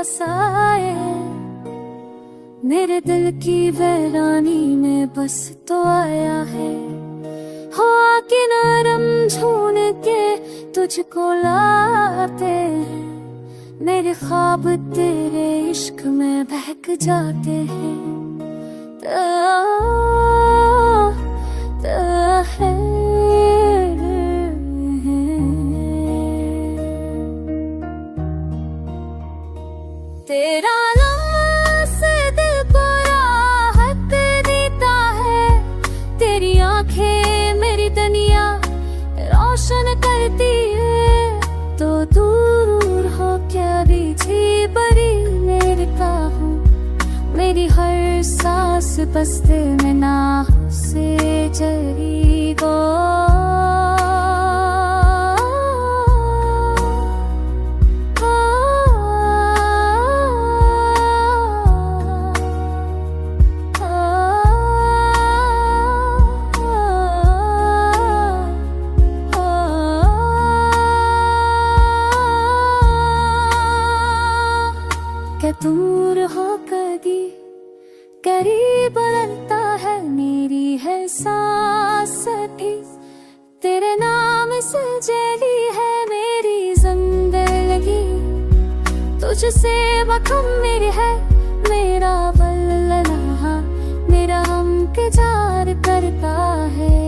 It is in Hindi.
पास आए, मेरे दिल की वीरानी में बस तो आया है। हो आके नरम झून के तुझको लाते हैं, मेरे ख्वाब तेरे इश्क में बहक जाते हैं। तेरा नाम से दिल को राहत देता है, तेरी आंखें मेरी दुनिया रोशन करती है। तो दूर हो क्या बीछी बड़ी लेता हूँ, मेरी हर सांस बस्ते में ना से जरी गो। क्या दूर हो कभी करीब लगता है, मेरी है सांस भी तेरे नाम से जली है मेरी जिंदगी। तुझसे बखुम्मीर है मेरा बल्लना, मेरा हम के जार करता है।